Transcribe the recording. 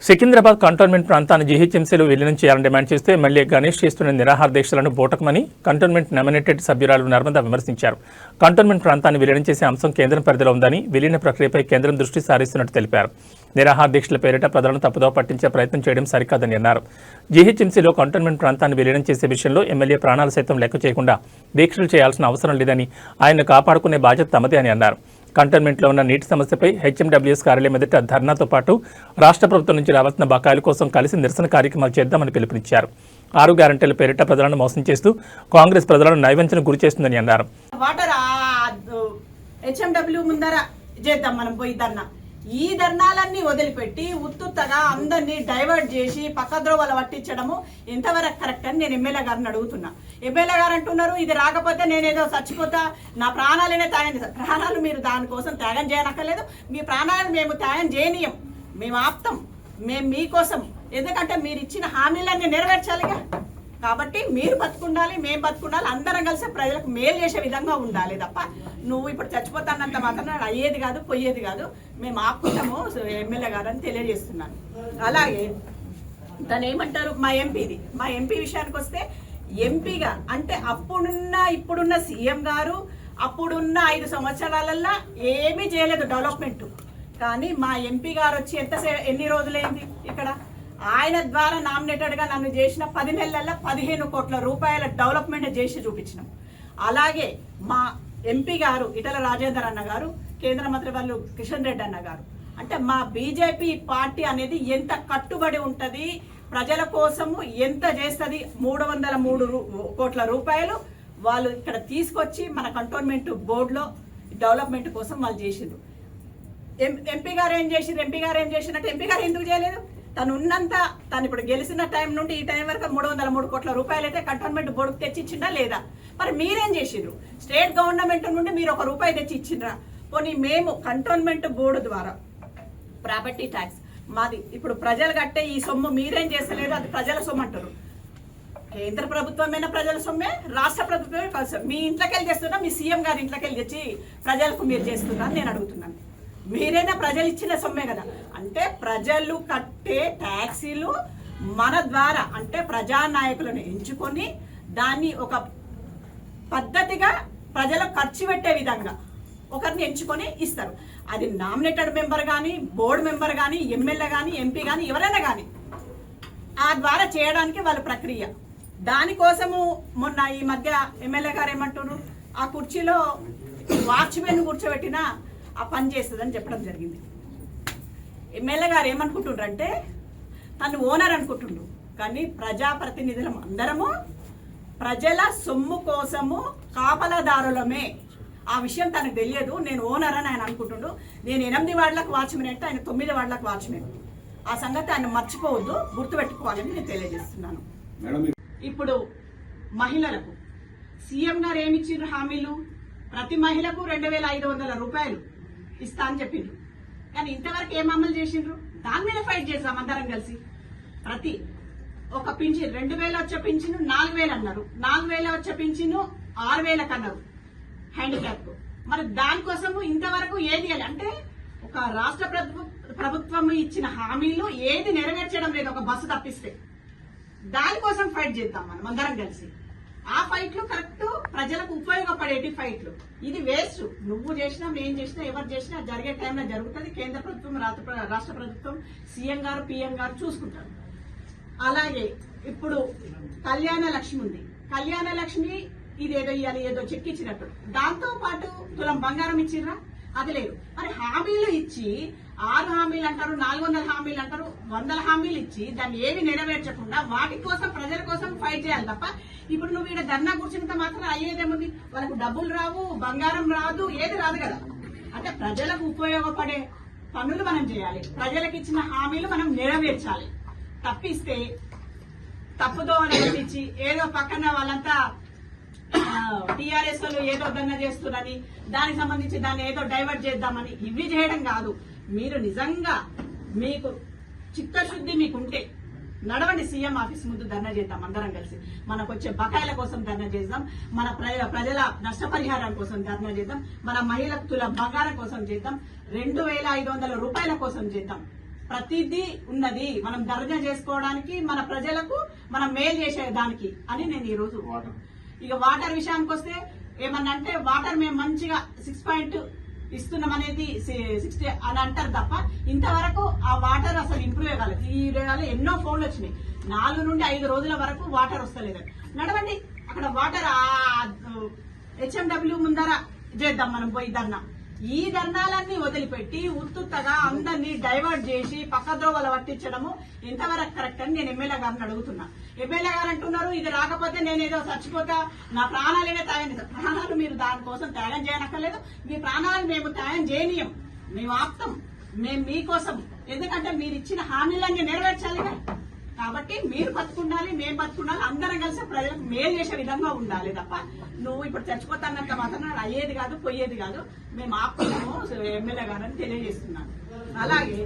Secunderabad cantonment ప్రాంతాన్ని జీహెచ్ఎంసీలో విలీనం చేయాలని డిమాండ్ చేస్తే ఎమ్మెల్యే గణేష్ చేస్తున్న నిరాహార దీక్షలను బోటకమని కంటోన్మెంట్ నామినేటెడ్ సభ్యురాలు నర్మదా విమర్శించారు. కంటోన్మెంట్ ప్రాంతాన్ని విలీనం చేసే అంశం కేంద్రం పరిధిలో ఉందని, విలీన ప్రక్రియపై కేంద్రం దృష్టి సారిస్తున్నట్టు తెలిపారు. నిరాహార దీక్షల పేరిట ప్రజలను తప్పుదోవ పట్టించే ప్రయత్నం చేయడం సరికాదని అన్నారు. జీహెచ్ఎంసీలో కంటోన్మెంట్ ప్రాంతాన్ని విలీనం చేసే విషయంలో ఎమ్మెల్యే ప్రాణాలు సైతం లెక్క చేయకుండా దీక్షలు చేయాల్సిన అవసరం లేదని, ఆయన్ను కాపాడుకునే బాధ్యత తమదే అని అన్నారు. కంటోన్మెంట్లో ఉన్న నీటి సమస్యపై హెచ్ఎండబ్ల్యూఎస్ కార్యాలయం ఎదుట ధర్నాతో పాటు రాష్ట్ర ప్రభుత్వం నుంచి రావాల్సిన బకాయిల కోసం కలిసి నిరసన కార్యక్రమాలు చేద్దామని పిలుపునిచ్చారు. 6 గ్యారంటీల పేరిట ప్రజలను మోసం చేస్తూ కాంగ్రెస్ ప్రజలను నైవంచనకు గురి చేస్తుందని అన్నారు. ఈ ధర్నాలన్నీ వదిలిపెట్టి ఉత్తుత్తగా అందరినీ డైవర్ట్ చేసి పక్కద్రోవలు పట్టించడము ఎంతవరకు కరెక్ట్ అని నేను ఎమ్మెల్యే గారిని అడుగుతున్నా. ఎమ్మెల్యే గారు అంటున్నారు, ఇది రాకపోతే నేనేదో చచ్చిపోతా, నా ప్రాణాలనే త్యాగం చేస్తాను. ప్రాణాలు మీరు దానికోసం త్యాగం చేయనక్కర్లేదు. మీ ప్రాణాలను మేము త్యాగం చేయనీయం, మేము ఆప్తాం, మేము మీకోసం. ఎందుకంటే మీరు ఇచ్చిన హామీలన్నీ నెరవేర్చాలిగా. కాబట్టి మీరు బతుకుండాలి, మేము బతుకుండాలి, అందరం కలిసి ప్రజలకు మేలు చేసే విధంగా ఉండాలి తప్ప నువ్వు ఇప్పుడు చచ్చిపోతానంత మాత్రం అయ్యేది కాదు, పోయేది కాదు. మేము ఆపుకుంటాము ఎమ్మెల్యే గారు అని తెలియజేస్తున్నాను. అలాగే తను ఏమంటారు, మా ఎంపీ విషయానికి వస్తే, ఎంపీగా అంటే ఇప్పుడున్న సీఎం గారు అప్పుడున్న 5 సంవత్సరాలల్లో ఏమీ చేయలేదు డెవలప్మెంట్. కానీ మా ఎంపీ గారు వచ్చి ఎన్ని రోజులైంది ఇక్కడ, ఆయన ద్వారా నామినేటెడ్గా నన్ను చేసిన 10 నెలల్లో 15 కోట్ల రూపాయల డెవలప్మెంట్ చేసి చూపించినాం. అలాగే మా ఎంపీ గారు ఇటల రాజేందర్ అన్న గారు, కేంద్ర మంత్రి వాళ్ళు కిషన్ రెడ్డి అన్న గారు, అంటే మా బీజేపీ పార్టీ అనేది ఎంత కట్టుబడి ఉంటుంది, ప్రజల కోసము ఎంత చేస్తుంది. 303 కోట్ల రూపాయలు వాళ్ళు ఇక్కడ తీసుకొచ్చి మన కంటోన్మెంట్ బోర్డులో డెవలప్మెంట్ కోసం వాళ్ళు చేసిండ్రు. ఎంపీ గారు ఏం చేసినట్టు ఎంపీ గారు ఎందుకు చేయలేదు? తను ఇప్పుడు గెలిచిన టైం నుండి ఈ టైం వరకు 303 కోట్ల రూపాయలు అయితే కంటోన్మెంట్ బోర్డుకు తెచ్చిచ్చిందా లేదా? మరి మీరేం చేసిండ్రు? స్టేట్ గవర్నమెంట్ నుండి మీరు 1 రూపాయి తెచ్చి ఇచ్చిండ్రా? పోనీ మేము కంటోన్మెంట్ బోర్డు ద్వారా ప్రాపర్టీ ట్యాక్స్ మాది ఇప్పుడు ప్రజలు కట్టే ఈ సొమ్ము మీరేం చేస్తలేరు, అది ప్రజల సొమ్ము అంటారు. కేంద్ర ప్రభుత్వమైన ప్రజల సొమ్మే, రాష్ట్ర ప్రభుత్వమే మీ ఇంట్లోకి వెళ్ళి చేస్తున్నా, మీ సీఎం గారి ఇంట్లోకి వెళ్ళి తెచ్చి ప్రజలకు మీరు చేస్తున్నా అని నేను అడుగుతున్నాను. మీరైనా ప్రజలు ఇచ్చిన సొమ్మే కదా. అంటే ప్రజలు కట్టే ట్యాక్సీలు మన ద్వారా, అంటే ప్రజానాయకులను ఎంచుకొని దాన్ని ఒక పద్ధతిగా ప్రజలకు ఖర్చు పెట్టే విధంగా ఒకరిని ఎంచుకొని ఇస్తారు. అది నామినేటెడ్ మెంబర్ కానీ, బోర్డు మెంబర్ కానీ, ఎమ్మెల్యే కానీ, ఎంపీ కానీ, ఎవరైనా కానీ ఆ ద్వారా చేయడానికి వాళ్ళ ప్రక్రియ. దానికోసము మొన్న ఈ మధ్య ఎమ్మెల్యే గారు ఏమంటున్నారు, ఆ కుర్చీలో వాచ్మెన్ కూర్చోబెట్టినా ఆ పని చేస్తుందని చెప్పడం జరిగింది. ఎమ్మెల్యే గారు ఏమనుకుంటుండ్రు అంటే తను ఓనర్ అనుకుంటుండ్రు. కానీ ప్రజాప్రతినిధులం అందరము ప్రజల సొమ్ము కోసము కాపలాదారులమే. ఆ విషయం తనకు తెలియదు. నేను ఓనర్ అని ఆయన అనుకుంటుండు. నేను 8 వార్డులకు వాచ్మెన్ అంటే ఆయన 9 వార్డులకు వాచ్మెన్. ఆ సంగతి ఆయన మర్చిపోవద్దు, గుర్తుపెట్టుకోవాలని నేను తెలియజేస్తున్నాను. ఇప్పుడు మహిళలకు సీఎం గారు ఏమిచ్చిండ్రు హామీలు? ప్రతి మహిళకు 2500 రూపాయలు ఇస్తా అని చెప్పిండ్రు. కానీ ఇంతవరకు ఏం అమలు చేసిండ్రు? దాని మీద ఫైట్ చేద్దాం అందరం కలిసి. ప్రతి ఒక పింఛన్ 2000 వచ్చే పింఛను 4000 అన్నారు, 4000 వచ్చే పింఛను 6000 అన్నారు హ్యాండిక్యాప్. మరి దానికోసము ఇంతవరకు ఏది అంటే ఒక రాష్ట్ర ప్రభుత్వం ఇచ్చిన హామీలు ఏది నెరవేర్చడం లేదు, ఒక బస్సు తప్పిస్తే. దానికోసం ఫైట్ చేద్దాం మనం అందరం కలిసి. ఆ ఫైట్లు కరెక్ట్, ప్రజలకు ఉపయోగపడేటి ఫైట్లు. ఇది వేస్ట్. నువ్వు చేసినా, మేము చేసినా, ఎవరు చేసినా జరిగే టైంలో జరుగుతుంది. కేంద్ర ప్రభుత్వం, రాష్ట్ర ప్రభుత్వం, సీఎం గారు, పిఎం గారు చూసుకుంటారు. అలాగే ఇప్పుడు కళ్యాణ లక్ష్మి ఉంది. కళ్యాణ లక్ష్మి ఇదేదో ఇవ్వాలి, ఏదో చెక్ ఇచ్చినట్టు, దాంతో పాటు తులం బంగారం ఇచ్చిర్రా? అది లేదు. మరి హామీలు ఇచ్చి 6 హామీలు అంటారు, 400 హామీలు అంటారు, 100 హామీలు ఇచ్చి దాన్ని ఏవి నెరవేర్చకుండా వాటి కోసం, ప్రజల కోసం ఫైట్ చేయాలి తప్ప ఇప్పుడు నువ్వు ఇక్కడ ధర్నా కూర్చుంటే మాత్రం అయ్యేదేముంది? వాళ్ళకు డబ్బులు రావు, బంగారం రాదు, ఏది రాదు కదా. అంటే ప్రజలకు ఉపయోగపడే పనులు మనం చేయాలి, ప్రజలకు ఇచ్చిన హామీలు మనం నెరవేర్చాలి. తప్పిస్తే తప్పుదో నడిపించి ఏదో పక్కన వాళ్ళంతా టీఆర్ఎస్ వాళ్ళు ఏదో దండ చేస్తున్నారని దానికి సంబంధించి దాన్ని ఏదో డైవర్ట్ చేద్దామని ఇవి చేయడం కాదు. మీరు నిజంగా మీకు చిత్తశుద్ధి మీకుంటే నడవండి, సీఎం ఆఫీస్ ముందు ధర్నా చేద్దాం అందరం కలిసి. మనకు వచ్చే బకాయిల కోసం ధర్నా చేద్దాం, మన ప్రజల నష్టపరిహారం కోసం ధర్నా చేద్దాం, మన మహిళల తుల బంగారం కోసం చేద్దాం, 2500 రూపాయల కోసం చేద్దాం. ప్రతిదీ ఉన్నది మనం దర్జా చేసుకోవడానికి, మన ప్రజలకు మనం మేలు చేసేదానికి అని నేను ఈ రోజు ఇక వాటర్ విషయానికి వస్తే ఏమన్నా అంటే వాటర్ మేము మంచిగా 6 ఇస్తున్నాం అనేది 60 అని అంటారు తప్ప ఇంతవరకు ఆ వాటర్ అసలు ఇంప్రూవ్ కాలేదు. ఈ ఎన్నో ఫోన్లు వచ్చినాయి, 4 నుండి 5 రోజుల వరకు వాటర్ వస్తలేదు. నడవండి అక్కడ వాటర్ HMW ముందర చేద్దాం మనం పోయి ధర్నా. ఈ ధర్నాలన్నీ వదిలిపెట్టి ఉత్తుత్తగా అందరినీ డైవర్ట్ చేసి పక్క ద్రోవలు పట్టించడము ఎంతవరకు కరెక్ట్ అని నేను ఎమ్మెల్యే గారిని అడుగుతున్నా. ఎమ్మెల్యే గారు అంటున్నారు ఇది రాకపోతే నేనేదో చచ్చిపోతా, నా ప్రాణాలనే త్యాగం చేస్తాను. ప్రాణాలు మీరు దానికోసం త్యాగం చేయనక్కర్లేదు, మీ ప్రాణాలను మేము త్యాగం చేయనీయం, మేము ఆప్తాం, మేము మీకోసం. ఎందుకంటే మీరు ఇచ్చిన హామీలన్నీ నెరవేర్చాలిగా. కాబట్టి మీరు బతుకుండాలి, మేము బతుకుండాలి, అందరం కలిసి ప్రజలకు మేలు చేసే విధంగా ఉండాలి తప్ప నువ్వు ఇప్పుడు చచ్చిపోతానంత మాత్రం అయ్యేది కాదు, పోయేది కాదు. మేము ఆపుతున్నాము ఎమ్మెల్యే గారని తెలియజేస్తున్నాను. అలాగే